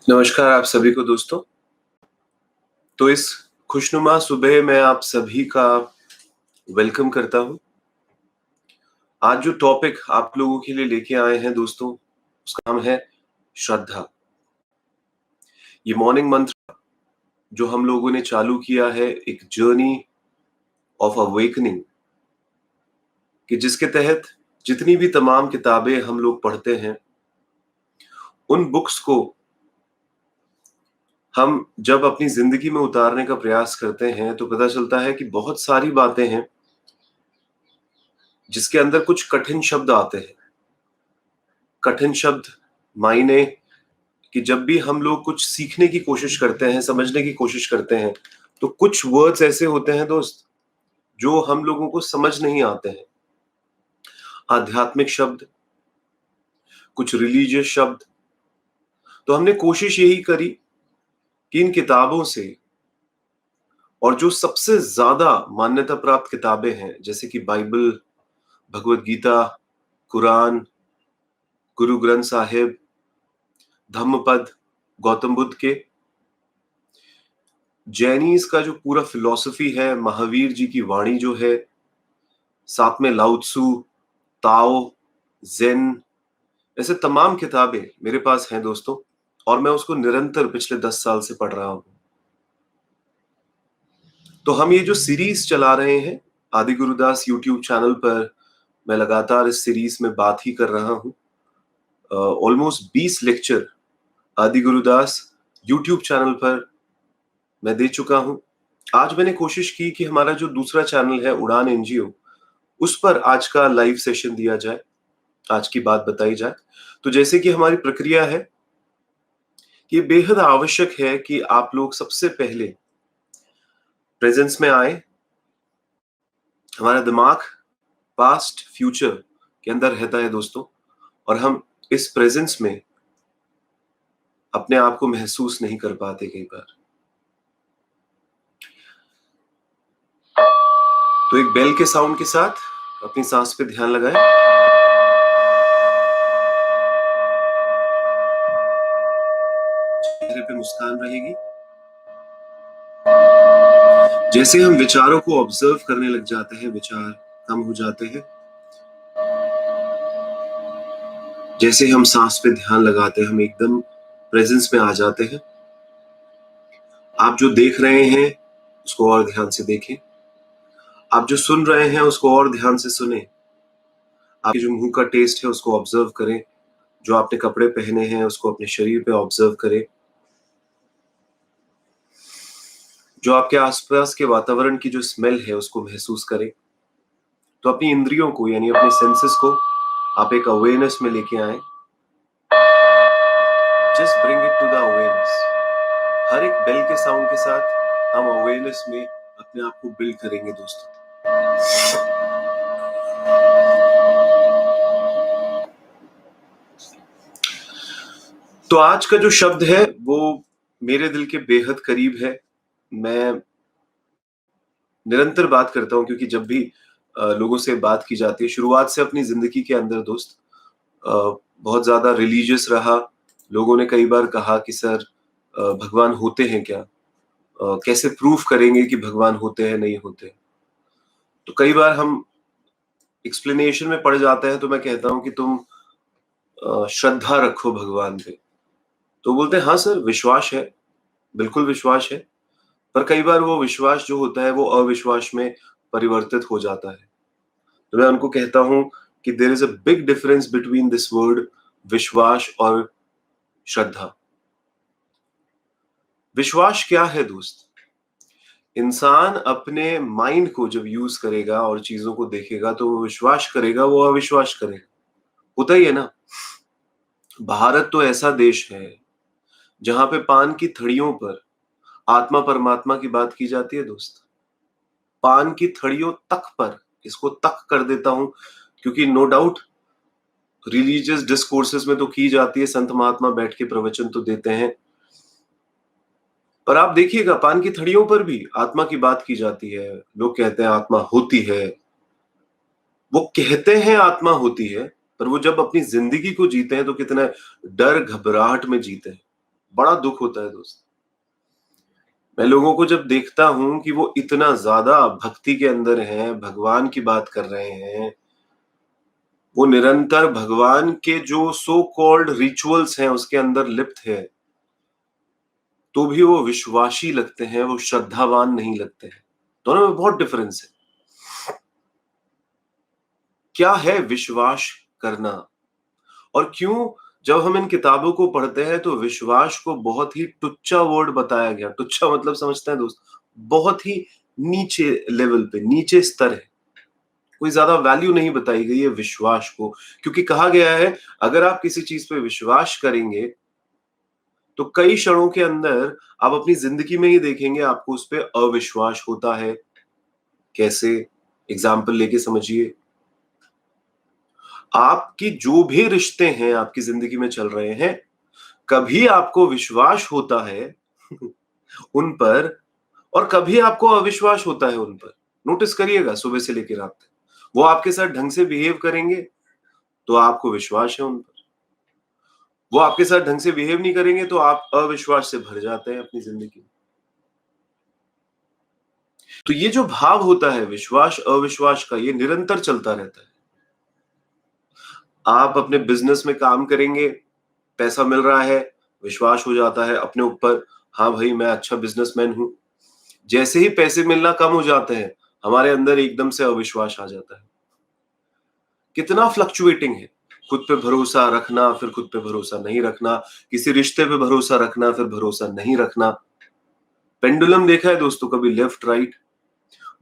नमस्कार आप सभी को दोस्तों। तो इस खुशनुमा सुबह में आप सभी का वेलकम करता हूँ। आज जो टॉपिक आप लोगों के लिए लेके आए हैं दोस्तों, उसका नाम है श्रद्धा। ये मॉर्निंग मंत्र जो हम लोगों ने चालू किया है, एक जर्नी ऑफ अवेकनिंग, कि जिसके तहत जितनी भी तमाम किताबें हम लोग पढ़ते हैं, उन बुक्स को हम जब अपनी जिंदगी में उतारने का प्रयास करते हैं तो पता चलता है कि बहुत सारी बातें हैं जिसके अंदर कुछ कठिन शब्द आते हैं। कठिन शब्द मायने कि जब भी हम लोग कुछ सीखने की कोशिश करते हैं, समझने की कोशिश करते हैं, तो कुछ वर्ड्स ऐसे होते हैं दोस्त, जो हम लोगों को समझ नहीं आते हैं। आध्यात्मिक शब्द, कुछ रिलीजियस शब्द। तो हमने कोशिश यही करी कि इन किताबों से, और जो सबसे ज्यादा मान्यता प्राप्त किताबें हैं जैसे कि बाइबल, भगवत गीता, कुरान, गुरु ग्रंथ साहिब, धम्मपद, गौतम बुद्ध के, जैनीज का जो पूरा फिलॉसफी है, महावीर जी की वाणी जो है, साथ में लाओ त्सु, ताओ, जेन, ऐसे तमाम किताबें मेरे पास हैं दोस्तों, और मैं उसको निरंतर पिछले 10 साल से पढ़ रहा हूं। तो हम ये जो सीरीज चला रहे हैं आदि गुरुदास यूट्यूब चैनल पर, मैं लगातार इस सीरीज में बात ही कर रहा हूं। ऑलमोस्ट 20 लेक्चर आदि गुरुदास यूट्यूब चैनल पर मैं दे चुका हूं। आज मैंने कोशिश की कि हमारा जो दूसरा चैनल है उड़ान एनजीओ, उस पर आज का लाइव सेशन दिया जाए, आज की बात बताई जाए। तो जैसे कि हमारी प्रक्रिया है, ये बेहद आवश्यक है कि आप लोग सबसे पहले प्रेजेंस में आए। हमारा दिमाग पास्ट फ्यूचर के अंदर रहता है दोस्तों, और हम इस प्रेजेंस में अपने आप को महसूस नहीं कर पाते कई बार। तो एक बेल के साउंड के साथ अपनी सांस पे ध्यान लगाएं। चेहरे पे मुस्कान रहेगी। जैसे हम विचारों को ऑब्जर्व करने लग जाते हैं, विचार कम हो जाते हैं। जैसे हम सांस पे ध्यान लगाते हैं, हम एकदम प्रेजेंस में आ जाते हैं। आप जो देख रहे हैं उसको और ध्यान से देखें। आप जो सुन रहे हैं उसको और ध्यान से सुने। आपके जो मुंह का टेस्ट है उसको ऑब्जर्व करें। जो आपने कपड़े पहने हैं उसको अपने शरीर पे ऑब्जर्व करें। जो आपके आसपास के वातावरण की जो स्मेल है उसको महसूस करें। तो अपनी इंद्रियों को, यानी अपने सेंसेस को आप एक अवेयरनेस में लेके आए। Just bring it to the awareness. हर एक बेल के साउंड के साथ हम अवेयरनेस में अपने आप को बिल्ड करेंगे दोस्तों। तो आज का जो शब्द है वो मेरे दिल के बेहद करीब है। मैं निरंतर बात करता हूं, क्योंकि जब भी लोगों से बात की जाती है, शुरुआत से अपनी जिंदगी के अंदर दोस्त बहुत ज्यादा रिलीजियस रहा। लोगों ने कई बार कहा कि सर भगवान होते हैं क्या, कैसे प्रूफ करेंगे कि भगवान होते हैं नहीं होते। तो कई बार हम एक्सप्लेनेशन में पड़ जाते हैं, तो मैं कहता हूं कि तुम श्रद्धा रखो भगवान पे। तो बोलते हैं हाँ सर, विश्वास है, बिल्कुल विश्वास है। पर कई बार वो विश्वास जो होता है वो अविश्वास में परिवर्तित हो जाता है। तो मैं उनको कहता हूं कि there is a big difference between this word विश्वास और श्रद्धा। विश्वास क्या है दोस्त? इंसान अपने माइंड को जब यूज करेगा और चीजों को देखेगा तो वो विश्वास करेगा, वो अविश्वास करेगा। होता ही है ना। भारत तो ऐसा देश है जहां पे पान की थड़ियों पर आत्मा परमात्मा की बात की जाती है दोस्त। पान की थड़ियों तक पर, इसको तक कर देता हूं क्योंकि नो डाउट रिलीजियस डिस्कोर्सेस में तो की जाती है, संत महात्मा बैठ के प्रवचन तो देते हैं, पर आप देखिएगा पान की थड़ियों पर भी आत्मा की बात की जाती है। लोग कहते हैं आत्मा होती है, वो कहते हैं आत्मा होती है, पर वो जब अपनी जिंदगी को जीते हैं तो कितना डर घबराहट में जीते हैं। बड़ा दुख होता है दोस्त। मैं लोगों को जब देखता हूं कि वो इतना ज्यादा भक्ति के अंदर हैं, भगवान की बात कर रहे हैं, वो निरंतर भगवान के जो सो कॉल्ड रिचुअल्स हैं उसके अंदर लिप्त है, तो भी वो विश्वासी लगते हैं, वो श्रद्धावान नहीं लगते हैं। दोनों में बहुत डिफरेंस है। क्या है विश्वास करना, और क्यों जब हम इन किताबों को पढ़ते हैं तो विश्वास को बहुत ही टुच्चा वर्ड बताया गया। टुच्चा मतलब समझते हैं दोस्त, बहुत ही नीचे लेवल पे, नीचे स्तर है, कोई ज्यादा वैल्यू नहीं बताई गई है विश्वास को। क्योंकि कहा गया है अगर आप किसी चीज पे विश्वास करेंगे तो कई क्षणों के अंदर आप अपनी जिंदगी में ही देखेंगे आपको उस पर अविश्वास होता है। कैसे? एग्जाम्पल लेके समझिए। आपकी जो भी रिश्ते हैं आपकी जिंदगी में चल रहे हैं, कभी आपको विश्वास होता है उन पर, और कभी आपको अविश्वास होता है उन पर। नोटिस करिएगा सुबह से लेकर रात तक। वो आपके साथ ढंग से बिहेव करेंगे तो आपको विश्वास है उन पर, वो आपके साथ ढंग से बिहेव नहीं करेंगे तो आप अविश्वास से भर जाते हैं अपनी जिंदगी में। तो ये जो भाव होता है विश्वास अविश्वास का, ये निरंतर चलता रहता है। आप अपने बिजनेस में काम करेंगे, पैसा मिल रहा है, विश्वास हो जाता है अपने ऊपर, हाँ भाई मैं अच्छा बिजनेसमैन हूं। जैसे ही पैसे मिलना कम हो जाते हैं, हमारे अंदर एकदम से अविश्वास आ जाता है। कितना फ्लक्चुएटिंग है, खुद पे भरोसा रखना, फिर खुद पे भरोसा नहीं रखना, किसी रिश्ते पे भरोसा रखना, फिर भरोसा नहीं रखना। पेंडुलम देखा है दोस्तों, कभी लेफ्ट राइट।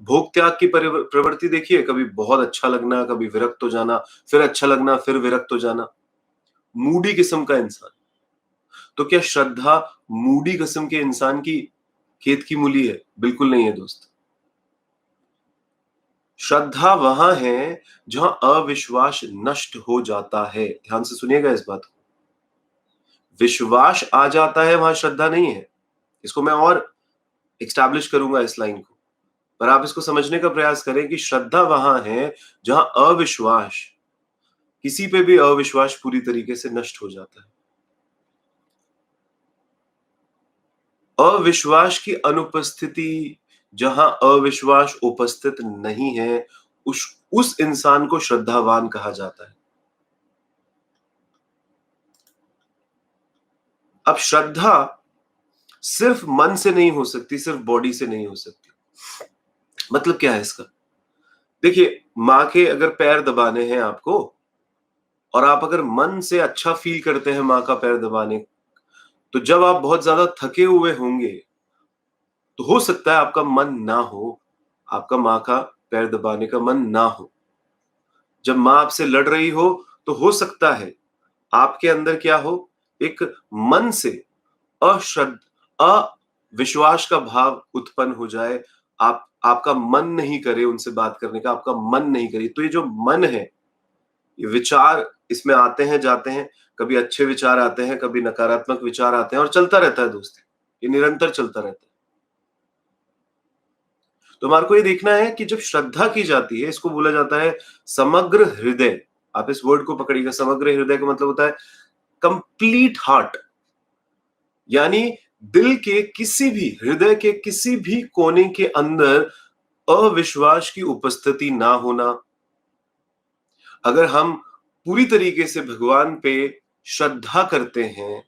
भोग त्याग की प्रवृत्ति देखिए, कभी बहुत अच्छा लगना, कभी विरक्त हो जाना, फिर अच्छा लगना, फिर विरक्त हो जाना। मूडी किस्म का इंसान। तो क्या श्रद्धा मूडी किस्म के इंसान की खेत की मूली है? बिल्कुल नहीं है दोस्त। श्रद्धा वहां है जहां अविश्वास नष्ट हो जाता है। ध्यान से सुनिएगा इस बात को। विश्वास आ जाता है, वहां श्रद्धा नहीं है। इसको मैं और एक्स्टैब्लिश करूंगा इस लाइन को, पर आप इसको समझने का प्रयास करें कि श्रद्धा वहां है जहां अविश्वास, किसी पे भी अविश्वास पूरी तरीके से नष्ट हो जाता है। अविश्वास की अनुपस्थिति, जहां अविश्वास उपस्थित नहीं है, उस इंसान को श्रद्धावान कहा जाता है। अब श्रद्धा सिर्फ मन से नहीं हो सकती, सिर्फ बॉडी से नहीं हो सकती। मतलब क्या है इसका? देखिए, मां के अगर पैर दबाने हैं आपको, और आप अगर मन से अच्छा फील करते हैं मां का पैर दबाने, तो जब आप बहुत ज्यादा थके हुए होंगे तो हो सकता है आपका मन ना हो, आपका मां का पैर दबाने का मन ना हो। जब मां आपसे लड़ रही हो तो सकता है आपके अंदर क्या हो, एक मन से अश्रद्ध अविश्वास का भाव उत्पन्न हो जाए। आपका मन नहीं करे उनसे बात करने का, आपका मन नहीं करे। तो ये जो मन है, ये विचार इसमें आते हैं जाते हैं, कभी अच्छे विचार आते हैं, कभी नकारात्मक विचार आते हैं, और चलता रहता है दोस्त, ये निरंतर चलता रहता है। तो हमारे को ये देखना है कि जब श्रद्धा की जाती है, इसको बोला जाता है समग्र हृदय। आप इस वर्ड को पकड़िएगा, समग्र हृदय का मतलब होता है कंप्लीट हार्ट, यानी दिल के किसी भी, हृदय के किसी भी कोने के अंदर अविश्वास की उपस्थिति ना होना। अगर हम पूरी तरीके से भगवान पे श्रद्धा करते हैं,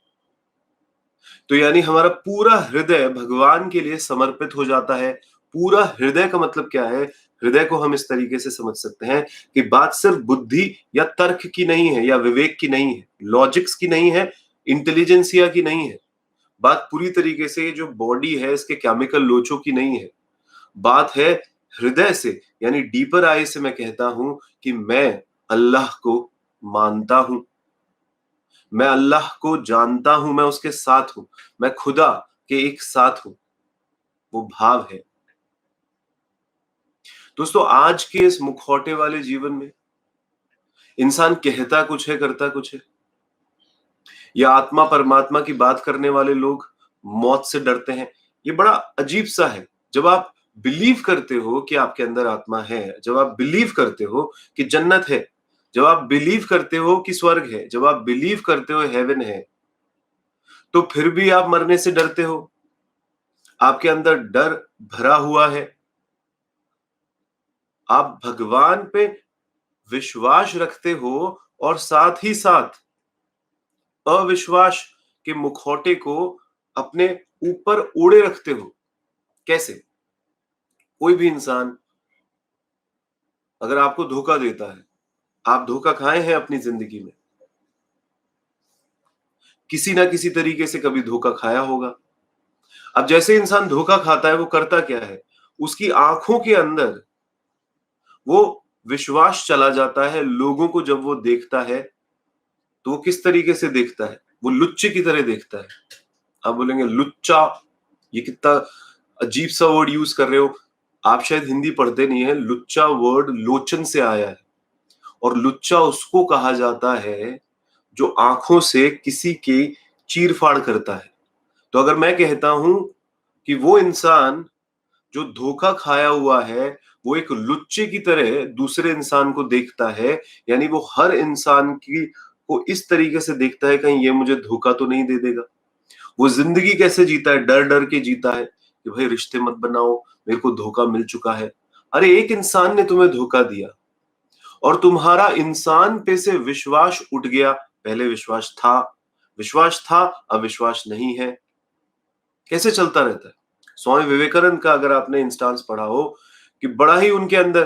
तो यानी हमारा पूरा हृदय भगवान के लिए समर्पित हो जाता है। पूरा हृदय का मतलब क्या है? हृदय को हम इस तरीके से समझ सकते हैं कि बात सिर्फ बुद्धि या तर्क की नहीं है, या विवेक की नहीं है, लॉजिक्स की नहीं है, इंटेलिजेंसिया की नहीं है। बात पूरी तरीके से जो बॉडी है इसके केमिकल लोचों की नहीं है। बात है हृदय से, यानी डीपर आई से। मैं कहता हूं कि मैं अल्लाह को मानता हूं, मैं अल्लाह को जानता हूं, मैं उसके साथ हूं, मैं खुदा के एक साथ हूं। वो भाव है दोस्तों। आज के इस मुखौटे वाले जीवन में इंसान कहता कुछ है, करता कुछ है। या आत्मा परमात्मा की बात करने वाले लोग मौत से डरते हैं। ये बड़ा अजीब सा है। जब आप बिलीव करते हो कि आपके अंदर आत्मा है, जब आप बिलीव करते हो कि जन्नत है, जब आप बिलीव करते हो कि स्वर्ग है, जब आप बिलीव करते हो हेवन है, तो फिर भी आप मरने से डरते हो, आपके अंदर डर भरा हुआ है, आप भगवान पे विश्वास रखते हो और साथ ही साथ अविश्वास के मुखौटे को अपने ऊपर ओढ़े रखते हो। कैसे? कोई भी इंसान अगर आपको धोखा देता है, आप धोखा खाए हैं अपनी जिंदगी में, किसी ना किसी तरीके से कभी धोखा खाया होगा। अब जैसे इंसान धोखा खाता है वो करता क्या है, उसकी आंखों के अंदर वो विश्वास चला जाता है। लोगों को जब वो देखता है तो वो किस तरीके से देखता है, वो लुच्चे की तरह देखता है। आप बोलेंगे लुच्चा, ये कितना अजीब सा वर्ड यूज कर रहे हो। आप शायद हिंदी पढ़ते नहीं है। लुच्चा वर्ड लोचन से आया है और लुच्चा उसको कहा जाता है जो आंखों से किसी की चीर फाड़ करता है। तो अगर मैं कहता हूं कि वो इंसान जो धोखा खाया हुआ है वो एक लुच्चे की तरह दूसरे इंसान को देखता है, यानी वो हर इंसान की को इस तरीके से देखता है कहीं ये मुझे धोखा तो नहीं दे देगा। वो जिंदगी कैसे जीता है, डर डर के जीता है कि भाई रिश्ते मत बनाओ, मेरे को धोखा मिल चुका है। अरे एक इंसान ने तुम्हें धोखा दिया और तुम्हारा इंसान पे से विश्वास उठ गया। पहले विश्वास था, अब विश्वास नहीं है। कैसे चलता रहता है। स्वामी विवेकानंद का अगर आपने इंस्टांस पढ़ा हो कि बड़ा ही उनके अंदर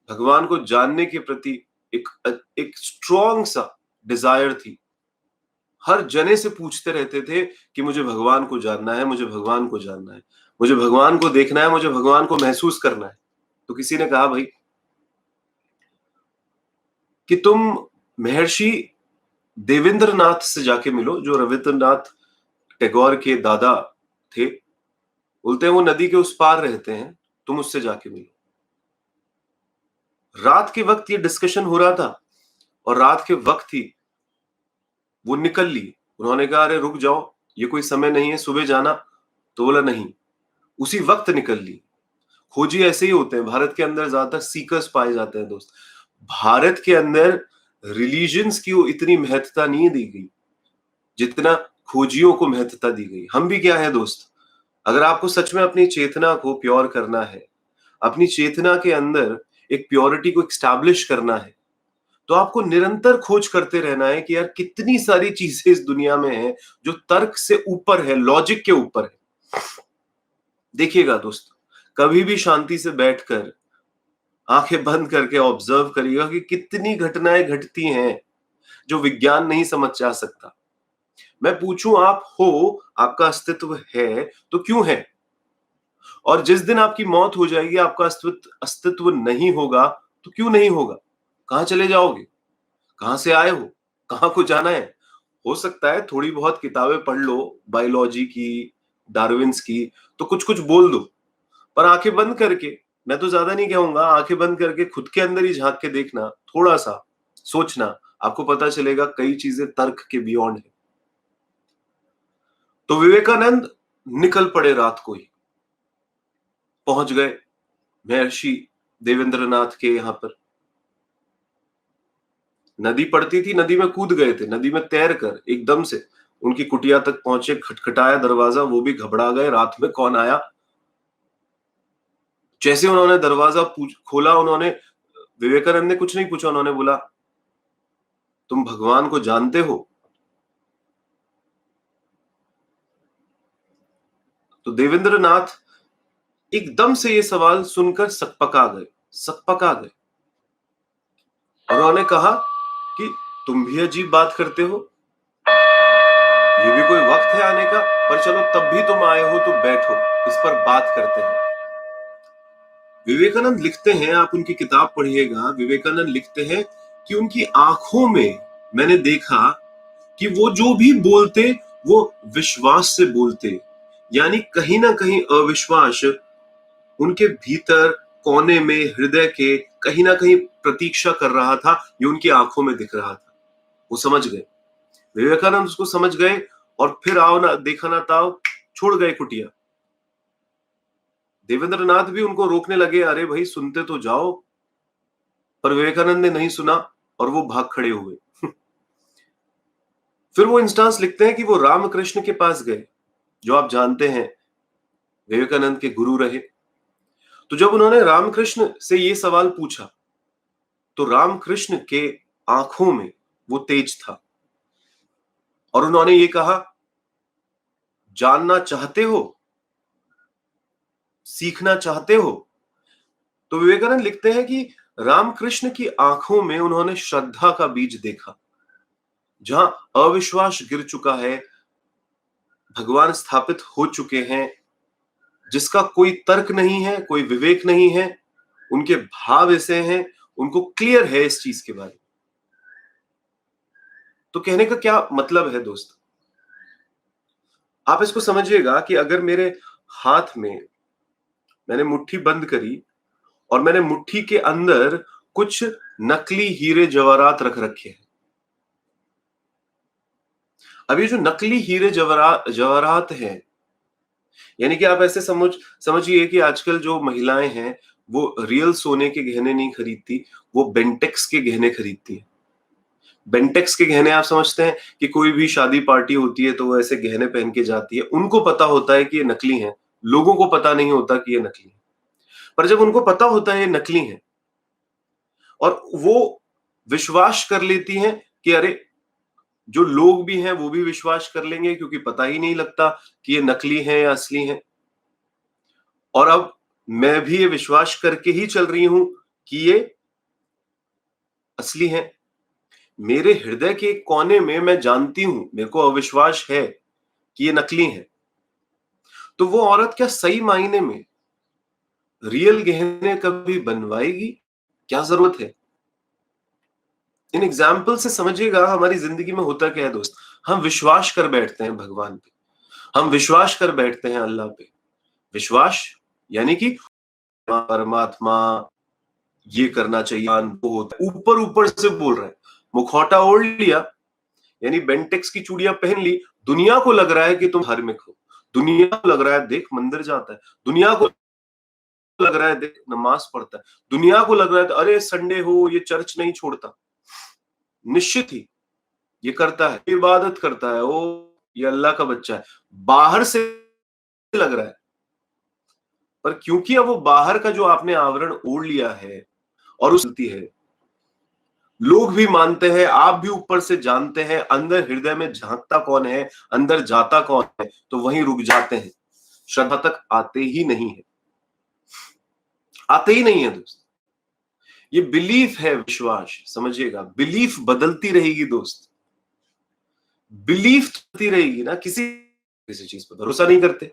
भगवान को जानने के प्रति एक एक स्ट्रॉन्ग सा डिजायर थी। हर जने से पूछते रहते थे कि मुझे भगवान को जानना है, मुझे भगवान को जानना है, मुझे भगवान को देखना है, मुझे भगवान को महसूस करना है। तो किसी ने कहा भाई कि तुम महर्षि देवेंद्रनाथ से जाके मिलो, जो रविंद्रनाथ टैगोर के दादा थे। बोलते हैं वो नदी के उस पार रहते हैं, तुम उससे जाके मिलो। रात के वक्त ये डिस्कशन हो रहा था और रात के वक्त ही वो निकल ली। उन्होंने कहा अरे रुक जाओ, ये कोई समय नहीं है, सुबह जाना। तो बोला नहीं, उसी वक्त निकल ली। खोजी ऐसे ही होते हैं, भारत के अंदर ज्यादातर सीकर्स पाए जाते हैं दोस्त। भारत के अंदर रिलीजन्स की वो इतनी महत्ता नहीं दी गई जितना खोजियों को महत्ता दी गई। हम भी क्या है दोस्त, अगर आपको सच में अपनी चेतना को प्योर करना है, अपनी चेतना के अंदर एक प्योरिटी को एस्टैब्लिश करना है, तो आपको निरंतर खोज करते रहना है कि यार कितनी सारी चीजें इस दुनिया में है जो तर्क से ऊपर है, लॉजिक के ऊपर है। देखिएगा दोस्त, कभी भी शांति से बैठकर आंखें बंद करके ऑब्जर्व करिएगा कि कितनी घटनाएं घटती हैं जो विज्ञान नहीं समझ जा सकता। मैं पूछूं आप हो, आपका अस्तित्व है तो क्यों है? और जिस दिन आपकी मौत हो जाएगी, आपका अस्तित्व नहीं होगा तो क्यों नहीं होगा? कहां चले जाओगे? कहां से आए हो? कहां को जाना है? हो सकता है थोड़ी बहुत किताबें पढ़ लो बायोलॉजी की, डार्विन्स की, तो कुछ कुछ बोल दो। पर आंखें बंद करके, मैं तो ज्यादा नहीं कहूंगा, आंखें बंद करके खुद के अंदर ही झांक के देखना, थोड़ा सा सोचना, आपको पता चलेगा कई चीजें तर्क के बियॉन्ड है। तो विवेकानंद निकल पड़े रात को ही, पहुंच गए महर्षि देवेंद्रनाथ के यहां पर। नदी पड़ती थी, नदी में कूद गए थे, नदी में तैर कर एकदम से उनकी कुटिया तक पहुंचे। खटखटाया दरवाजा, वो भी घबरा गए, रात में कौन आया। जैसे उन्होंने दरवाजा खोला, उन्होंने, विवेकानंद ने कुछ नहीं पूछा, उन्होंने बोला तुम भगवान को जानते हो? तो देवेंद्रनाथ एकदम से ये सवाल सुनकर सकपका गए। और उन्होंने कहा कि तुम भी अजीब बात करते हो, ये भी कोई वक्त है आने का? पर चलो तब भी तुम आए हो तो बैठो, इस पर बात करते हैं। विवेकानंद लिखते हैं, आप उनकी किताब पढ़िएगा, विवेकानंद लिखते हैं कि उनकी आंखों में मैंने देखा कि वो जो भी बोलते वो विश्वास से बोलते, यानी कहीं ना कहीं अविश्वास उनके भीतर कोने में, हृदय के कहीं ना कहीं प्रतीक्षा कर रहा था। ये उनकी आंखों में दिख रहा था। वो समझ गए, विवेकानंद उसको समझ गए और फिर आओ ना देखा ना ताओ, छोड़ गए कुटिया। देवेंद्रनाथ भी उनको रोकने लगे, अरे भाई सुनते तो जाओ। पर विवेकानंद ने नहीं सुना और वो भाग खड़े हुए। फिर वो इंस्टांस लिखते हैं कि वो रामकृष्ण के पास गए, जो आप जानते हैं विवेकानंद के गुरु रहे। तो जब उन्होंने रामकृष्ण से ये सवाल पूछा तो रामकृष्ण के आंखों में वो तेज था और उन्होंने ये कहा, जानना चाहते हो, सीखना चाहते हो? तो विवेकानंद लिखते हैं कि रामकृष्ण की आंखों में उन्होंने श्रद्धा का बीज देखा। जहां अविश्वास गिर चुका है, भगवान स्थापित हो चुके हैं, जिसका कोई तर्क नहीं है, कोई विवेक नहीं है, उनके भाव ऐसे हैं, उनको क्लियर है इस चीज के बारे में। तो कहने का क्या मतलब है दोस्त? आप इसको समझिएगा कि अगर मेरे हाथ में मैंने मुट्ठी बंद करी और मैंने मुट्ठी के अंदर कुछ नकली हीरे जवाहरात रख रखे हैं। अब ये जो नकली हीरे जवाहरात हैं, यानी कि आप ऐसे समझिए कि आजकल जो महिलाएं हैं वो रियल सोने के गहने नहीं खरीदती, वो बेंटेक्स के गहने खरीदती है। बेंटेक्स के गहने आप समझते हैं कि कोई भी शादी पार्टी होती है तो वो ऐसे गहने पहन के जाती है। उनको पता होता है कि ये नकली हैं, लोगों को पता नहीं होता कि ये नकली है। पर जब उनको पता होता है ये नकली है और वो विश्वास कर लेती हैं कि अरे, जो लोग भी हैं वो भी विश्वास कर लेंगे क्योंकि पता ही नहीं लगता कि ये नकली है या असली है। और अब मैं भी ये विश्वास करके ही चल रही हूं कि ये असली है। मेरे हृदय के एक कोने में मैं जानती हूं, मेरे को अविश्वास है कि ये नकली है। तो वो औरत क्या सही मायने में रियल गहने कभी बनवाएगी? क्या जरूरत है? इन एग्जाम्पल से समझिएगा हमारी जिंदगी में होता क्या है दोस्त। हम विश्वास कर बैठते हैं भगवान पे, हम विश्वास कर बैठते हैं अल्लाह पे। विश्वास यानी कि परमात्मा, ये करना चाहिए, वो होता है, ऊपर ऊपर से बोल रहे हैं। मुखौटा ओढ़ लिया, यानी बेंटेक्स की चूड़ियां पहन ली, दुनिया को लग रहा है कि तुम धार्मिक हो, दुनिया को लग रहा है देख मंदिर जाता है, दुनिया को लग रहा है देख नमाज पढ़ता है, दुनिया को लग रहा है अरे संडे हो ये चर्च नहीं छोड़ता। निश्चित ही ये करता है, इबादत करता है, ओ ये अल्लाह का बच्चा है, बाहर से लग रहा है। पर क्योंकि अब वो बाहर का जो आपने आवरण ओढ़ लिया है और उसती है, लोग भी मानते हैं, आप भी ऊपर से जानते हैं, अंदर हृदय में झांकता कौन है, अंदर जाता कौन है, तो वहीं रुक जाते हैं, श्रद्धा तक आते ही नहीं है, आते ही नहीं है दोस्त। ये बिलीफ है, विश्वास समझिएगा। बिलीफ बदलती रहेगी दोस्त, बिलीफ चलती रहेगी ना। किसी किसी चीज पर भरोसा नहीं करते।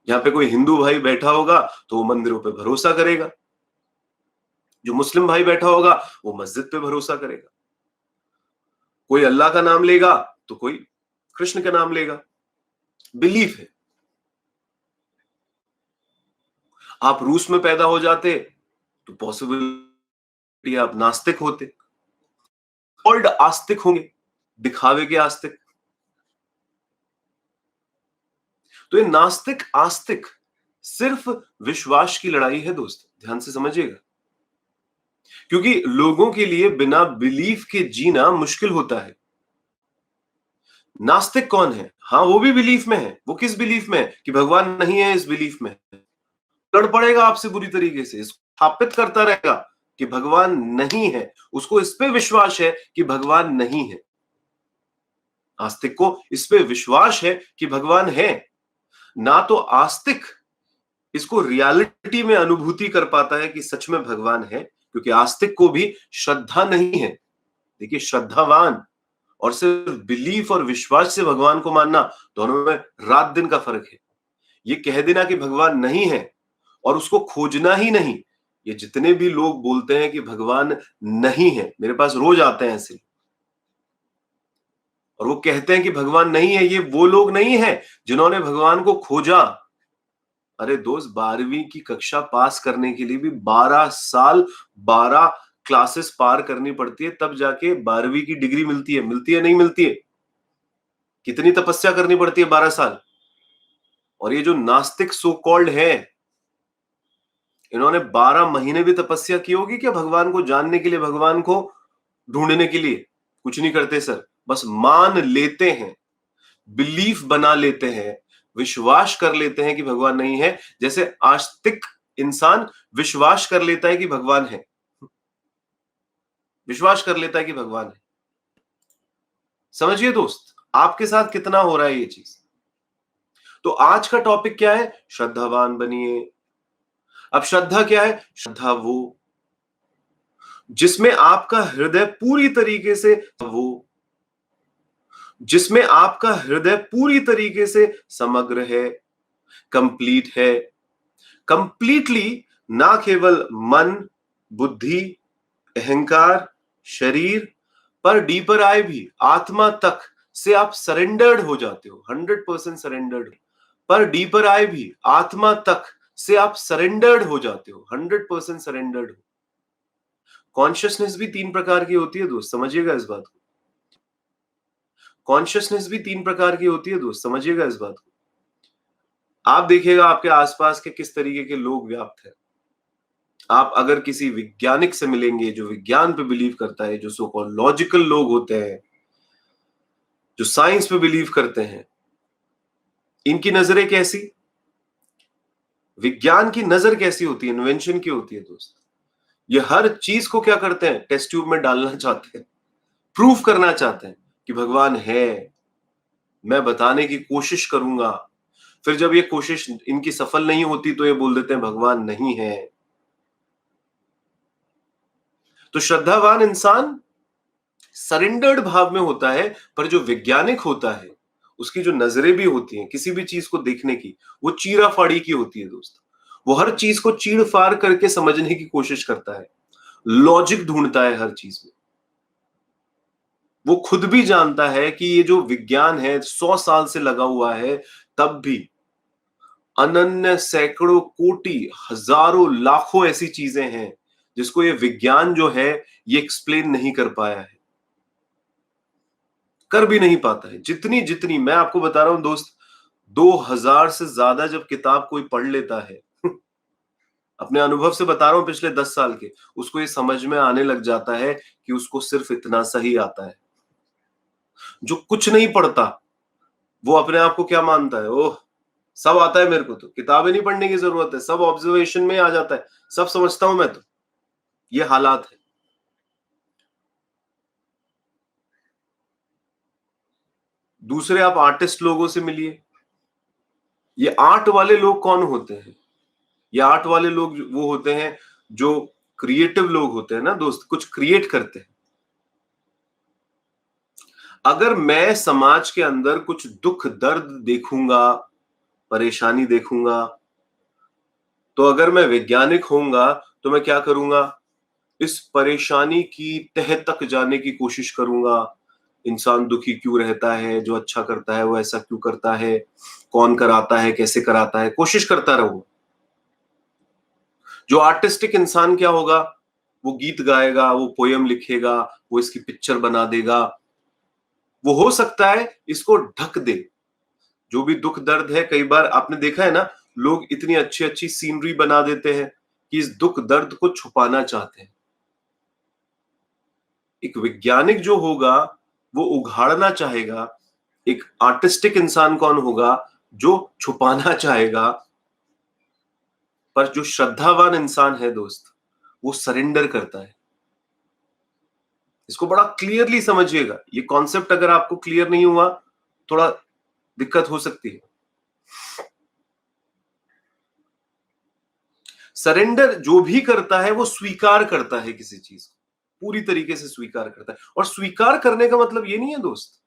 यहाँ पे कोई हिंदू भाई बैठा होगा तो वो मंदिरों पे भरोसा करेगा, जो मुस्लिम भाई बैठा होगा वो मस्जिद पे भरोसा करेगा, कोई अल्लाह का नाम लेगा तो कोई कृष्ण का नाम लेगा। बिलीफ है। आप रूस में पैदा हो जाते तो पॉसिबिलिटी आप नास्तिक होते, वर्ल्ड आस्तिक होंगे, दिखावे के आस्तिक। तो ये नास्तिक आस्तिक सिर्फ विश्वास की लड़ाई है दोस्त, ध्यान से समझिएगा। क्योंकि लोगों के लिए बिना बिलीफ के जीना मुश्किल होता है। नास्तिक कौन है? हाँ, वो भी बिलीफ में है। वो किस बिलीफ में है? कि भगवान नहीं है, इस बिलीफ में है। लड़ पड़ेगा आपसे बुरी तरीके से, स्थापित करता रहेगा कि भगवान नहीं है, उसको इस पे विश्वास है कि भगवान नहीं है। आस्तिक को इस पे विश्वास है कि भगवान है। ना तो आस्तिक इसको रियलिटी में अनुभूति कर पाता है कि सच में भगवान है, क्योंकि आस्तिक को भी श्रद्धा नहीं है। देखिए, श्रद्धावान और सिर्फ बिलीफ और विश्वास से भगवान को मानना, दोनों में रात दिन का फर्क है। ये कह देना कि भगवान नहीं है और उसको खोजना ही नहीं, ये जितने भी लोग बोलते हैं कि भगवान नहीं है, मेरे पास रोज आते हैं ऐसे, और वो कहते हैं कि भगवान नहीं है, ये वो लोग नहीं है जिन्होंने भगवान को खोजा। अरे दोस्त, 12वीं की कक्षा पास करने के लिए भी 12 साल, 12 क्लासेस पार करनी पड़ती है, तब जाके 12वीं की डिग्री मिलती है। मिलती है, नहीं मिलती है? कितनी तपस्या करनी पड़ती है? 12 साल। और ये जो नास्तिक सो कॉल्ड है, इन्होंने 12 महीने भी तपस्या की होगी क्या भगवान को जानने के लिए, भगवान को ढूंढने के लिए? कुछ नहीं करते सर। बस मान लेते हैं, बिलीफ बना लेते हैं, विश्वास कर लेते हैं कि भगवान नहीं है, जैसे आस्तिक इंसान विश्वास कर लेता है कि भगवान है, विश्वास कर लेता है कि भगवान है। समझिए दोस्त, आपके साथ कितना हो रहा है ये चीज। तो आज का टॉपिक क्या है? श्रद्धावान बनिए। अब श्रद्धा क्या है? श्रद्धा वो जिसमें आपका हृदय पूरी तरीके से, वो जिसमें आपका हृदय पूरी तरीके से समग्र है, कंप्लीट है, कंप्लीटली, ना केवल मन, बुद्धि, अहंकार, शरीर पर डीपर आए भी आत्मा तक से आप सरेंडर्ड हो जाते हो, 100% सरेंडर्ड। पर डीपर आए भी आत्मा तक से आप सरेंडर्ड हो जाते हो, 100% सरेंडर्ड हो। कॉन्शियसनेस भी 3 प्रकार की होती है दोस्त, समझिएगा इस बात को। कॉन्शियसनेस भी 3 प्रकार की होती है दोस्त, समझिएगा इस बात को। आप देखिएगा आपके आसपास के किस तरीके के लोग व्याप्त हैं। आप अगर किसी वैज्ञानिक से मिलेंगे जो विज्ञान पे बिलीव करता है, जो सो कॉल्ड लॉजिकल लोग होते हैं, जो साइंस पे बिलीव करते हैं, इनकी नजरें कैसी, विज्ञान की नजर कैसी होती है, इन्वेंशन की होती है दोस्त। ये हर चीज को क्या करते हैं? टेस्ट ट्यूब में डालना चाहते हैं, प्रूफ करना चाहते हैं कि भगवान है, मैं बताने की कोशिश करूंगा। फिर जब ये कोशिश इनकी सफल नहीं होती तो ये बोल देते हैं भगवान नहीं है। तो श्रद्धावान इंसान सरेंडर्ड भाव में होता है, पर जो वैज्ञानिक होता है उसकी जो नजरें भी होती हैं किसी भी चीज को देखने की, वो चीरा फाड़ी की होती है दोस्त। वो हर चीज को चीड़ फाड़ करके समझने की कोशिश करता है, लॉजिक ढूंढता है हर चीज में। वो खुद भी जानता है कि ये जो विज्ञान है 100 साल से लगा हुआ है, तब भी अनन्य सैकड़ों कोटि हजारों लाखों ऐसी चीजें हैं जिसको ये विज्ञान जो है ये एक्सप्लेन नहीं कर पाया है, कर भी नहीं पाता है। जितनी जितनी मैं आपको बता रहा हूं दोस्त, 2000 से ज्यादा जब किताब कोई पढ़ लेता है अपने अनुभव से बता रहा हूं पिछले 10 साल के, उसको ये समझ में आने लग जाता है कि उसको सिर्फ इतना सही आता है। जो कुछ नहीं पढ़ता वो अपने आप को क्या मानता है? ओह, सब आता है मेरे को, तो किताबें नहीं पढ़ने की जरूरत है, सब ऑब्जर्वेशन में आ जाता है, सब समझता हूं मैं तो। ये हालात है। दूसरे आप आर्टिस्ट लोगों से मिलिए। ये आर्ट वाले लोग कौन होते हैं? ये आर्ट वाले लोग वो होते हैं जो क्रिएटिव लोग होते हैं ना दोस्त, कुछ क्रिएट करते हैं। अगर मैं समाज के अंदर कुछ दुख दर्द देखूंगा, परेशानी देखूंगा, तो अगर मैं वैज्ञानिक होऊंगा तो मैं क्या करूंगा? इस परेशानी की तह तक जाने की कोशिश करूंगा। इंसान दुखी क्यों रहता है, जो अच्छा करता है वो ऐसा क्यों करता है, कौन कराता है, कैसे कराता है, कोशिश करता रहूंगा। जो आर्टिस्टिक इंसान क्या होगा? वो गीत गाएगा, वो पोयम लिखेगा, वो इसकी पिक्चर बना देगा। वो हो सकता है इसको ढक दे, जो भी दुख दर्द है। कई बार आपने देखा है ना, लोग इतनी अच्छी अच्छी सीनरी बना देते हैं कि इस दुख दर्द को छुपाना चाहते हैं। एक वैज्ञानिक जो होगा वो उघाड़ना चाहेगा, एक आर्टिस्टिक इंसान कौन होगा? जो छुपाना चाहेगा। पर जो श्रद्धावान इंसान है दोस्त, वो सरेंडर करता है। इसको बड़ा क्लियरली समझिएगा। ये कॉन्सेप्ट अगर आपको क्लियर नहीं हुआ, थोड़ा दिक्कत हो सकती है। सरेंडर जो भी करता है वो स्वीकार करता है किसी चीज को, पूरी तरीके से स्वीकार करता है। और स्वीकार करने का मतलब ये नहीं है दोस्त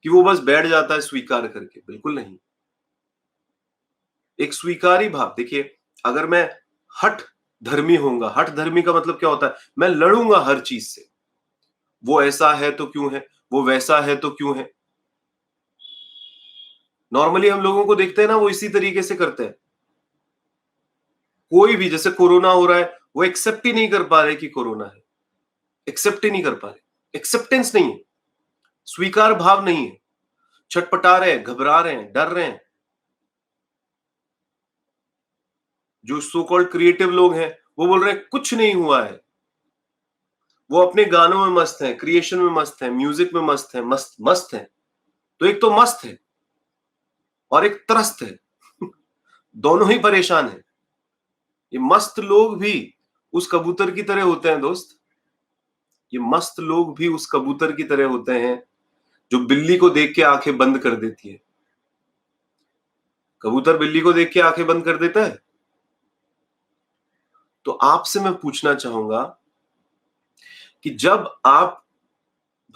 कि वो बस बैठ जाता है स्वीकार करके, बिल्कुल नहीं। एक स्वीकारी भाव देखिए, अगर मैं हठ धर्मी होऊंगा, हठ धर्मी का मतलब क्या होता है? मैं लड़ूंगा हर चीज से। वो ऐसा है तो क्यों है, वो वैसा है तो क्यों है। नॉर्मली हम लोगों को देखते हैं ना, वो इसी तरीके से करते हैं। कोई भी, जैसे कोरोना हो रहा है, वो एक्सेप्ट ही नहीं कर पा रहे कि कोरोना है, एक्सेप्ट ही नहीं कर पा रहे। एक्सेप्टेंस नहीं है, स्वीकार भाव नहीं है। छटपटा रहे हैं, घबरा रहे हैं, डर रहे हैं। जो सो कॉल्ड क्रिएटिव लोग हैं वो बोल रहे हैं कुछ नहीं हुआ है, वो अपने गानों में मस्त हैं, क्रिएशन में मस्त हैं, म्यूजिक में मस्त हैं, मस्त मस्त हैं। तो एक तो मस्त है और एक त्रस्त है। दोनों ही परेशान हैं। ये मस्त लोग भी उस कबूतर की तरह होते हैं दोस्त। ये मस्त लोग भी उस कबूतर की तरह होते हैं जो बिल्ली को देख के आंखें बंद कर देती है। कबूतर बिल्ली को देख के आंखें बंद कर देता है। तो आपसे मैं पूछना चाहूंगा कि जब आप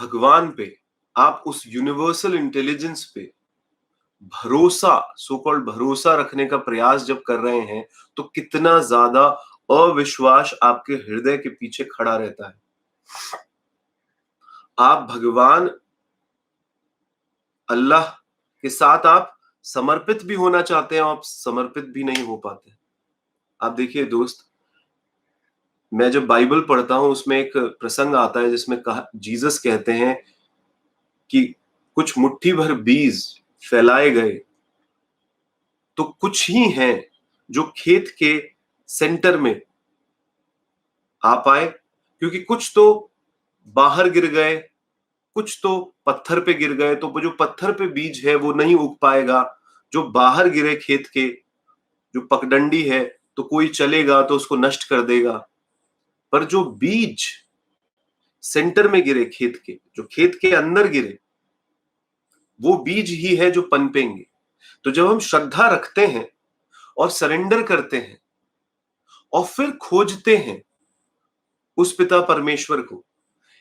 भगवान पे, आप उस यूनिवर्सल इंटेलिजेंस पे भरोसा, सो कॉल्ड भरोसा रखने का प्रयास जब कर रहे हैं, तो कितना ज्यादा अविश्वास आपके हृदय के पीछे खड़ा रहता है। आप भगवान अल्लाह के साथ आप समर्पित भी होना चाहते हैं, आप समर्पित भी नहीं हो पाते। आप देखिए दोस्त, मैं जब बाइबल पढ़ता हूं उसमें एक प्रसंग आता है जिसमें कहा, जीसस कहते हैं कि कुछ मुट्ठी भर बीज फैलाए गए तो कुछ ही हैं जो खेत के सेंटर में आ पाए, क्योंकि कुछ तो बाहर गिर गए, कुछ तो पत्थर पे गिर गए। तो वो जो पत्थर पे बीज है वो नहीं उग पाएगा। जो बाहर गिरे खेत के, जो पगडंडी है, तो कोई चलेगा तो उसको नष्ट कर देगा। पर जो बीज सेंटर में गिरे, खेत के, जो खेत के अंदर गिरे, वो बीज ही है जो पनपेंगे। तो जब हम श्रद्धा रखते हैं और सरेंडर करते हैं और फिर खोजते हैं उस पिता परमेश्वर को,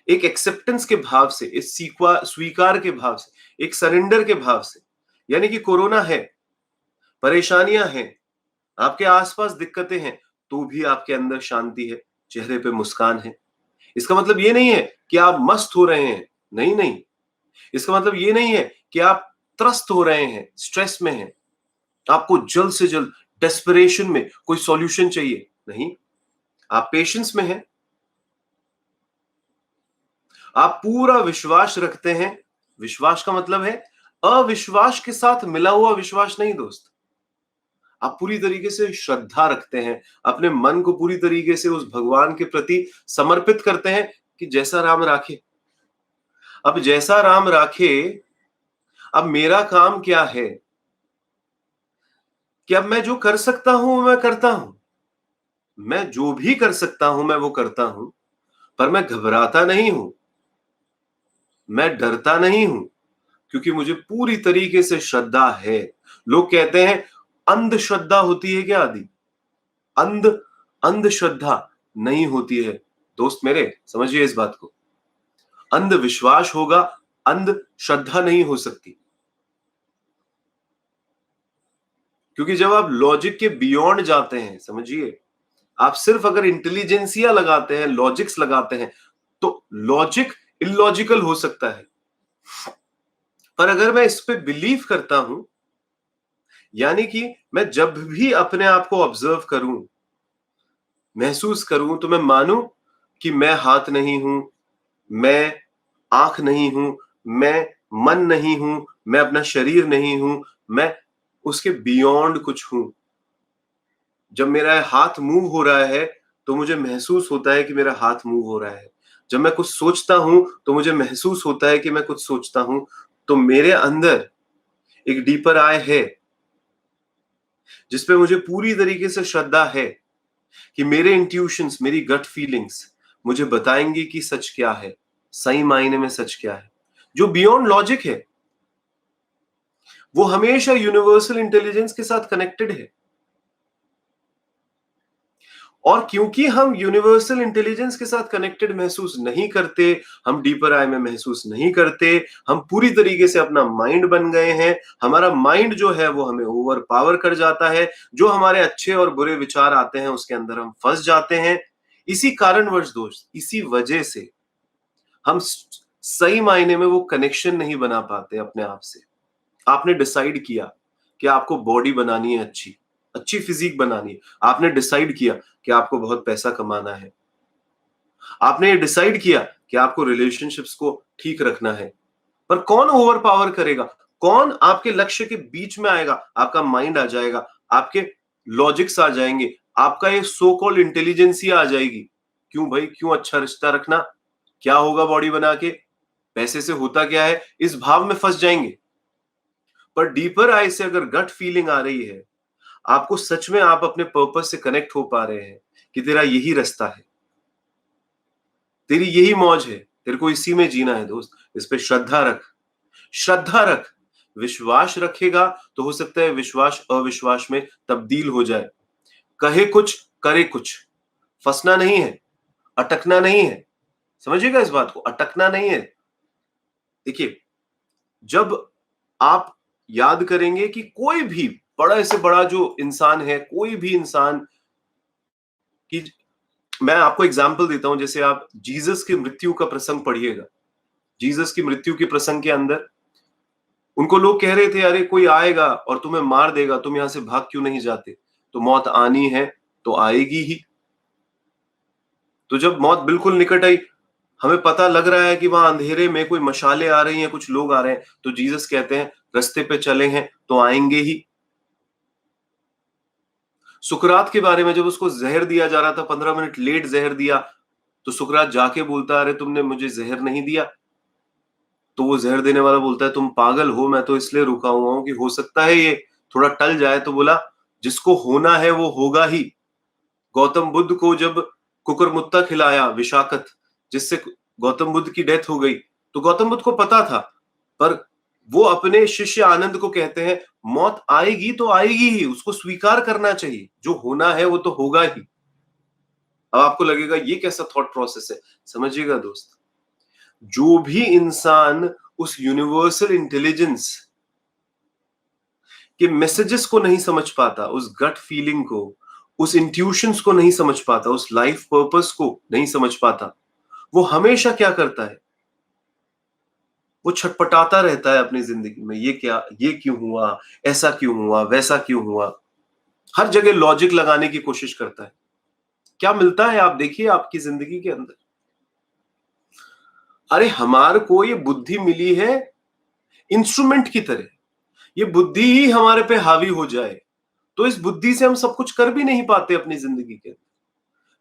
एक एक्सेप्टेंस के भाव से, इस स्वीकार के भाव से, एक सरेंडर के भाव से, यानी कि कोरोना है, परेशानियां हैं, आपके आसपास दिक्कतें हैं, तो भी आपके अंदर शांति है, चेहरे पे मुस्कान है। इसका मतलब ये नहीं है कि आप मस्त हो रहे हैं, नहीं नहीं। इसका मतलब ये नहीं है कि आप त्रस्त हो रहे हैं, स्ट्रेस में हैं, आपको जल्द से जल्द डेस्परेशन में कोई सॉल्यूशन चाहिए, नहीं। आप पेशेंस में हैं, आप पूरा विश्वास रखते हैं। विश्वास का मतलब है अविश्वास के साथ मिला हुआ विश्वास नहीं दोस्त। आप पूरी तरीके से श्रद्धा रखते हैं, अपने मन को पूरी तरीके से उस भगवान के प्रति समर्पित करते हैं कि जैसा राम राखे। अब जैसा राम राखे, अब मेरा काम क्या है कि अब मैं जो कर सकता हूं मैं करता हूं। मैं जो भी कर सकता हूं मैं वो करता हूं, पर मैं घबराता नहीं हूं, मैं डरता नहीं हूं, क्योंकि मुझे पूरी तरीके से श्रद्धा है। लोग कहते हैं अंधश्रद्धा होती है क्या आदि? अंधश्रद्धा नहीं होती है दोस्त मेरे, समझिए इस बात को। अंधविश्वास होगा, अंधश्रद्धा नहीं हो सकती। क्योंकि जब आप लॉजिक के बियॉन्ड जाते हैं, समझिए, आप सिर्फ अगर इंटेलिजेंसिया लगाते हैं, लॉजिक्स लगाते हैं, तो लॉजिक इलॉजिकल हो सकता है। पर अगर मैं इस पे बिलीव करता हूं, यानी कि मैं जब भी अपने आप को ऑब्जर्व करूं, महसूस करूं, तो मैं मानूं कि मैं हाथ नहीं हूं, मैं आंख नहीं हूं, मैं मन नहीं हूं, मैं अपना शरीर नहीं हूं, मैं उसके बियॉन्ड कुछ हूं। जब मेरा हाथ मूव हो रहा है तो मुझे महसूस होता है कि मेरा हाथ मूव हो रहा है। जब मैं कुछ सोचता हूं तो मुझे महसूस होता है कि मैं कुछ सोचता हूं। तो मेरे अंदर एक डीपर आई है जिसपे मुझे पूरी तरीके से श्रद्धा है कि मेरे इंट्यूशंस, मेरी गट फीलिंग्स मुझे बताएंगी कि सच क्या है, सही मायने में सच क्या है। जो बियॉन्ड लॉजिक है वो हमेशा यूनिवर्सल इंटेलिजेंस के साथ कनेक्टेड है। और क्योंकि हम यूनिवर्सल इंटेलिजेंस के साथ कनेक्टेड महसूस नहीं करते, हम डीपर आई में महसूस नहीं करते, हम पूरी तरीके से अपना माइंड बन गए हैं। हमारा माइंड जो है वो हमें ओवर पावर कर जाता है। जो हमारे अच्छे और बुरे विचार आते हैं उसके अंदर हम फंस जाते हैं। इसी कारणवश दोस्त, इसी वजह से हम सही मायने में वो कनेक्शन नहीं बना पाते अपने आप से। आपने डिसाइड किया कि आपको बॉडी बनानी है, अच्छी अच्छी फिजिक बनानी है। आपने डिसाइड किया कि आपको बहुत पैसा कमाना है। आपने ये डिसाइड किया कि आपको रिलेशनशिप्स को ठीक रखना है। पर कौन ओवर पावर करेगा? कौन आपके लक्ष्य के बीच में आएगा? आपका माइंड आ जाएगा, आपके लॉजिक्स आ जाएंगे, आपका ये सो कॉल्ड इंटेलिजेंसिया आ जाएगी। क्यों भाई, क्यों अच्छा रिश्ता रखना? क्या होगा बॉडी बना के, पैसे से होता क्या है, इस भाव में फंस जाएंगे। पर डीपर आई से अगर गट फीलिंग आ रही है, आपको सच में आप अपने पर्पस से कनेक्ट हो पा रहे हैं कि तेरा यही रास्ता है, तेरी यही मौज है, तेरे को इसी में जीना है दोस्त, इस पे श्रद्धा रख, श्रद्धा रख। विश्वास रखेगा तो हो सकता है विश्वास अविश्वास में तब्दील हो जाए। कहे कुछ करे कुछ, फंसना नहीं है, अटकना नहीं है। समझिएगा इस बात को, अटकना नहीं है। देखिए, जब आप याद करेंगे कि कोई भी बड़ा से बड़ा जो इंसान है, कोई भी इंसान की, मैं आपको एग्जांपल देता हूं, जैसे आप जीसस की मृत्यु का प्रसंग पढ़िएगा। जीसस की मृत्यु के प्रसंग के अंदर उनको लोग कह रहे थे, अरे कोई आएगा और तुम्हें मार देगा, तुम यहां से भाग क्यों नहीं जाते? तो मौत आनी है तो आएगी ही। तो जब मौत बिल्कुल निकट आई, हमें पता लग रहा है कि वहां अंधेरे में कोई मशाले आ रही हैं, कुछ लोग आ रहे हैं, तो जीसस कहते हैं रास्ते पे चले हैं तो आएंगे ही। सुकरात के बारे में जब उसको जहर दिया जा रहा था, 15 मिनट लेट जहर दिया, तो सुकरात जाके बोलता है, अरे तुमने मुझे जहर नहीं दिया। तो वो जहर देने वाला बोलता है, तुम पागल हो, मैं तो इसलिए रुका हुआ हूं कि हो सकता है ये थोड़ा टल जाए। तो बोला, जिसको होना है वो होगा ही। गौतम बुद्ध को जब कुकुरमुत्ता खिलाया विषाक्त, जिससे गौतम बुद्ध की डेथ हो गई, तो गौतम बुद्ध को पता था, पर वो अपने शिष्य आनंद को कहते हैं, मौत आएगी तो आएगी ही, उसको स्वीकार करना चाहिए, जो होना है वो तो होगा ही। अब आपको लगेगा ये कैसा थॉट प्रोसेस है, समझिएगा दोस्त, जो भी इंसान उस यूनिवर्सल इंटेलिजेंस के मैसेजेस को नहीं समझ पाता, उस गट फीलिंग को, उस इंट्यूशंस को नहीं समझ पाता, उस लाइफ पर्पस को नहीं समझ पाता, वो हमेशा क्या करता है, वो छटपटाता रहता है अपनी जिंदगी में, ये क्या, ये क्यों हुआ, ऐसा क्यों हुआ, वैसा क्यों हुआ, हर जगह लॉजिक लगाने की कोशिश करता है। क्या मिलता है आप देखिए आपकी जिंदगी के अंदर, अरे हमारे को ये बुद्धि मिली है इंस्ट्रूमेंट की तरह, ये बुद्धि ही हमारे पे हावी हो जाए तो इस बुद्धि से हम सब कुछ कर भी नहीं पाते अपनी जिंदगी के।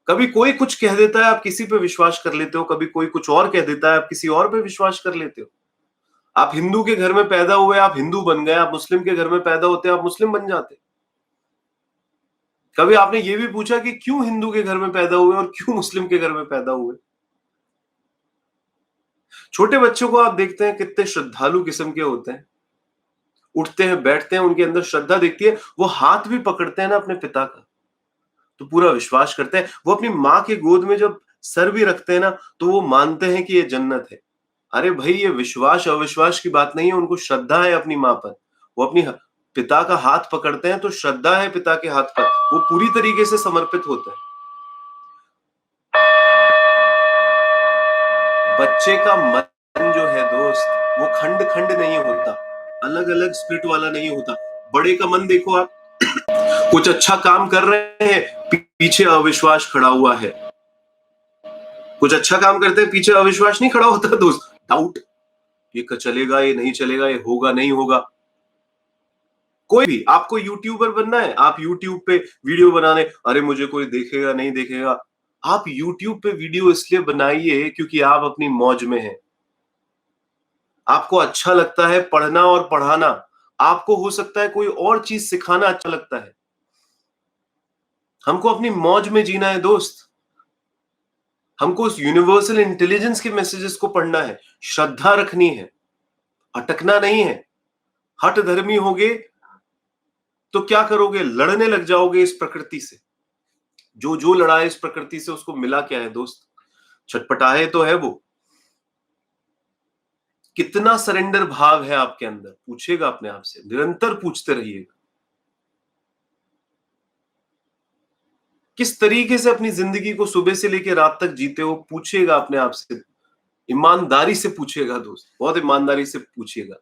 कभी कोई कुछ कह देता है, आप किसी पे विश्वास कर लेते हो, कभी कोई कुछ और कह देता है, आप किसी और पे विश्वास कर लेते हो। आप हिंदू के घर में पैदा हुए, आप हिंदू बन गए, आप मुस्लिम के घर में पैदा होते, आप मुस्लिम बन जाते। कभी आपने ये भी पूछा कि क्यों हिंदू के घर में पैदा हुए और क्यों मुस्लिम के घर में पैदा हुए? छोटे बच्चों को आप देखते हैं कितने श्रद्धालु किस्म के होते हैं, उठते हैं बैठते हैं, उनके अंदर श्रद्धा दिखती है, वो हाथ भी पकड़ते हैं ना अपने पिता का तो पूरा विश्वास करते हैं। वो अपनी माँ के गोद में जब सर भी रखते हैं ना, तो वो मानते हैं कि ये जन्नत है। अरे भाई, ये विश्वास अविश्वास की बात नहीं है, उनको श्रद्धा है अपनी माँ पर। वो अपनी पिता का हाथ पकड़ते हैं तो श्रद्धा है पिता के हाथ पर, वो पूरी तरीके से समर्पित होता है। बच्चे का मन जो है दोस्त, वो खंड खंड नहीं होता, अलग अलग स्प्लिट वाला नहीं होता। बड़े का मन देखो आप, कुछ अच्छा काम कर रहे हैं, पीछे अविश्वास खड़ा हुआ है। कुछ अच्छा काम करते हैं, पीछे अविश्वास नहीं खड़ा होता दोस्त, डाउट, ये चलेगा, ये नहीं चलेगा, ये होगा नहीं होगा। कोई भी, आपको यूट्यूबर बनना है, आप यूट्यूब पे वीडियो बनाने, अरे मुझे कोई देखेगा नहीं देखेगा। आप यूट्यूब पे वीडियो इसलिए बनाइए क्योंकि आप अपनी मौज में हैं, आपको अच्छा लगता है पढ़ना और पढ़ाना, आपको हो सकता है कोई और चीज सिखाना अच्छा लगता है। हमको अपनी मौज में जीना है दोस्त, हमको उस यूनिवर्सल इंटेलिजेंस के मैसेजेस को पढ़ना है, श्रद्धा रखनी है, अटकना नहीं है। हठ धर्मी होगे तो क्या करोगे, लड़ने लग जाओगे इस प्रकृति से। जो जो लड़ा है इस प्रकृति से उसको मिला क्या है दोस्त, छटपटाए तो है वो। कितना सरेंडर भाव है आपके अंदर, पूछेगा अपने आप से, निरंतर पूछते रहिएगा। किस तरीके से अपनी जिंदगी को सुबह से लेकर रात तक जीते हो, पूछेगा अपने आप से, ईमानदारी से पूछेगा दोस्त, बहुत ईमानदारी से पूछिएगा।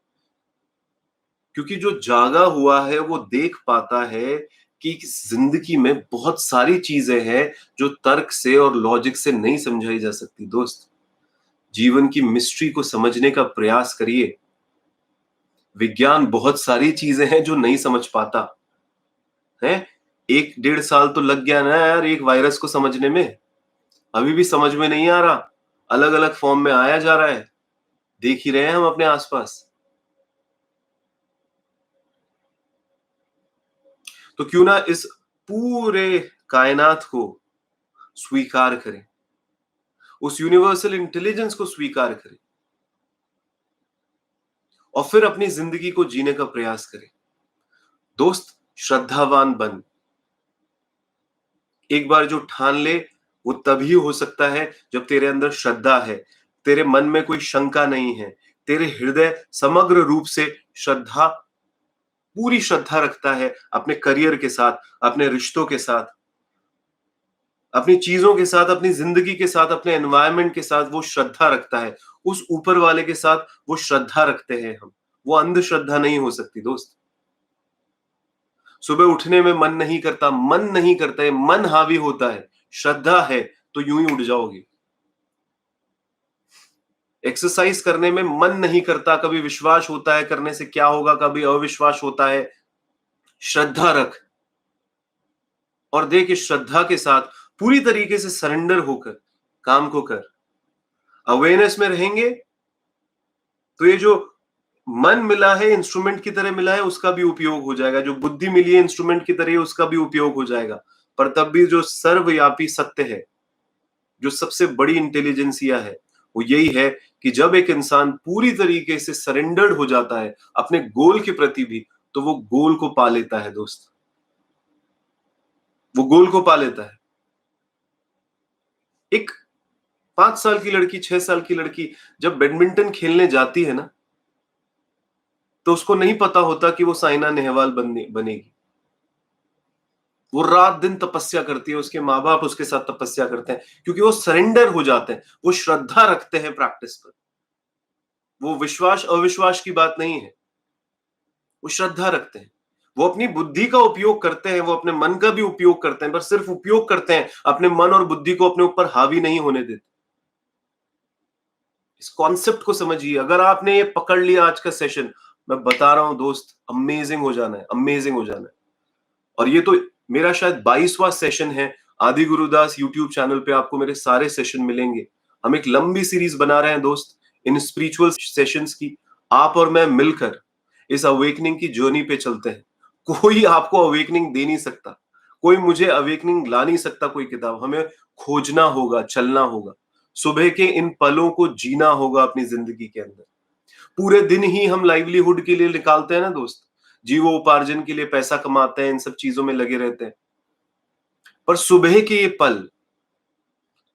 क्योंकि जो जागा हुआ है वो देख पाता है कि जिंदगी में बहुत सारी चीजें हैं जो तर्क से और लॉजिक से नहीं समझाई जा सकती दोस्त। जीवन की मिस्ट्री को समझने का प्रयास करिए। विज्ञान बहुत सारी चीजें हैं जो नहीं समझ पाता है। 1-1.5 साल तो लग गया ना यार एक वायरस को समझने में, अभी भी समझ में नहीं आ रहा। अलग अलग फॉर्म में आया जा रहा है, देख ही रहे हैं हम अपने आसपास। तो क्यों ना इस पूरे कायनात को स्वीकार करें, उस यूनिवर्सल इंटेलिजेंस को स्वीकार करें और फिर अपनी जिंदगी को जीने का प्रयास करें। दोस्त, श्रद्धावान बन। एक बार जो ठान ले वो तभी हो सकता है जब तेरे अंदर श्रद्धा है, तेरे मन में कोई शंका नहीं है, तेरे हृदय समग्र रूप से श्रद्धा, पूरी श्रद्धा रखता है अपने करियर के साथ, अपने रिश्तों के साथ, अपनी चीजों के साथ, अपनी जिंदगी के साथ, अपने एनवायरनमेंट के साथ वो श्रद्धा रखता है। उस ऊपर वाले के साथ वो श्रद्धा रखते हैं हम। वो अंधश्रद्धा नहीं हो सकती दोस्त। सुबह उठने में मन नहीं करता, मन नहीं करता है, मन हावी होता है, श्रद्धा है तो यूं ही उठ जाओगे। एक्सरसाइज करने में मन नहीं करता, कभी विश्वास होता है करने से क्या होगा, कभी अविश्वास होता है, श्रद्धा रख और देख इस श्रद्धा के साथ पूरी तरीके से सरेंडर होकर काम को कर। अवेयरनेस में रहेंगे तो ये जो मन मिला है, इंस्ट्रूमेंट की तरह मिला है, उसका भी उपयोग हो जाएगा। जो बुद्धि मिली है इंस्ट्रूमेंट की तरह, उसका भी उपयोग हो जाएगा। पर तब भी जो सर्वव्यापी सत्य है, जो सबसे बड़ी इंटेलिजेंसिया है, वो यही है कि जब एक इंसान पूरी तरीके से सरेंडर्ड हो जाता है अपने गोल के प्रति भी, तो वो गोल को पा लेता है दोस्त। वो गोल को पा लेता है। एक 5 साल की लड़की, 6 साल की लड़की जब बैडमिंटन खेलने जाती है ना, तो उसको नहीं पता होता कि वो साइना नेहवाल बनेगी। वो रात दिन तपस्या करती है, उसके माँ बाप उसके साथ तपस्या करते हैं, क्योंकि वो सरेंडर हो जाते हैं, वो श्रद्धा रखते हैं प्रैक्टिस पर। वो विश्वास अविश्वास की बात नहीं है, वो श्रद्धा रखते हैं। वो अपनी बुद्धि का उपयोग करते हैं, वो अपने मन का भी उपयोग करते हैं, पर सिर्फ उपयोग करते हैं, अपने मन और बुद्धि को अपने ऊपर हावी नहीं होने देते। इस कॉन्सेप्ट को समझिए। अगर आपने ये पकड़ लिया आज का सेशन, मैं बता रहा हूं दोस्त, अमेजिंग हो जाना है, अमेजिंग हो जाना है। और ये तो मेरा शायद 22वां सेशन है। आदि गुरुदास यूट्यूब चैनल पे आपको मेरे सारे सेशन मिलेंगे। हम एक लंबी सीरीज बना रहे हैं दोस्त, इन स्पिरिचुअल सेशंस की। आप और मैं मिलकर इस अवेकनिंग की जर्नी पे चलते हैं। कोई आपको अवेकनिंग दे नहीं सकता, कोई मुझे अवेकनिंग ला नहीं सकता, कोई किताब। हमें खोजना होगा, चलना होगा, सुबह के इन पलों को जीना होगा अपनी जिंदगी के अंदर। पूरे दिन ही हम लाइवलीहुड के लिए निकालते हैं ना दोस्त, जीवोपार्जन के लिए पैसा कमाते हैं, इन सब चीजों में लगे रहते हैं। पर सुबह के ये पल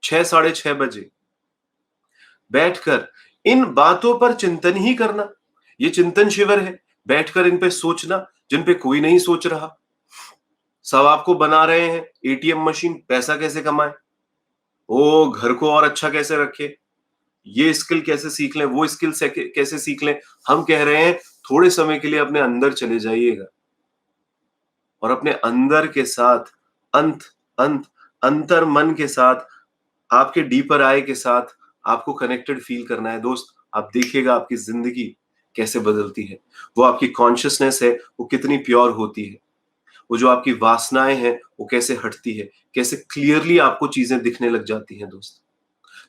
6, साढ़े 6 बजे बैठकर इन बातों पर चिंतन ही करना, ये चिंतन शिविर है। बैठकर इन पे सोचना, जिन पे कोई नहीं सोच रहा। सब आपको बना रहे हैं एटीएम मशीन, पैसा कैसे कमाए, ओ घर को और अच्छा कैसे रखे, ये स्किल कैसे सीख लें, वो स्किल कैसे सीख लें। हम कह रहे हैं थोड़े समय के लिए अपने अंदर चले जाइएगा और अपने अंदर के साथ, अंत अंत अंतर मन के साथ, आपके डीपर आई के साथ आपको कनेक्टेड फील करना है दोस्त। आप देखिएगा आपकी जिंदगी कैसे बदलती है। वो आपकी कॉन्शियसनेस है, वो कितनी प्योर होती है। वो जो आपकी वासनाएं हैं वो कैसे हटती है, कैसे क्लियरली आपको चीजें दिखने लग जाती हैं दोस्त।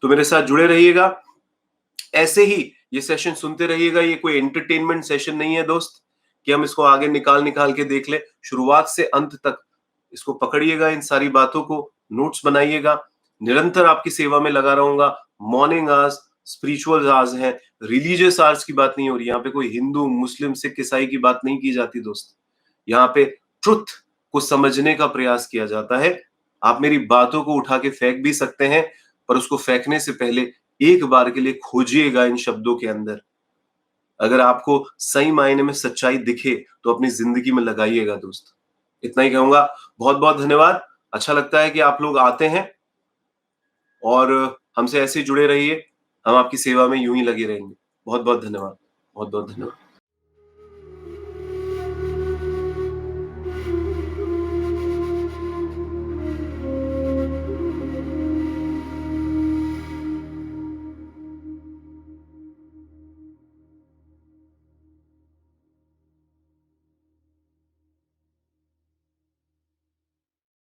तो मेरे साथ जुड़े रहिएगा, ऐसे ही ये सेशन सुनते रहिएगा। ये कोई एंटरटेनमेंट सेशन नहीं है दोस्त कि हम इसको आगे निकाल निकाल के देख ले। शुरुआत से अंत तक इसको पकड़िएगा, इन सारी बातों को नोट्स बनाइएगा। निरंतर आपकी सेवा में लगा रहूंगा। मॉर्निंग आवर्स, स्पिरिचुअल आवर्स हैं, रिलीजियस आवर्स की बात नहीं हो रही। यहाँ पे कोई हिंदू, मुस्लिम, सिख, ईसाई की बात नहीं की जाती दोस्त। यहाँ पे ट्रुथ को समझने का प्रयास किया जाता है। आप मेरी बातों को उठा के फेंक भी सकते हैं, पर उसको फेंकने से पहले एक बार के लिए खोजिएगा इन शब्दों के अंदर। अगर आपको सही मायने में सच्चाई दिखे तो अपनी जिंदगी में लगाइएगा दोस्त। इतना ही कहूंगा। बहुत बहुत धन्यवाद। अच्छा लगता है कि आप लोग आते हैं और हमसे ऐसे जुड़े रहिए। हम आपकी सेवा में यूं ही लगे रहेंगे। बहुत बहुत धन्यवाद। बहुत बहुत धन्यवाद।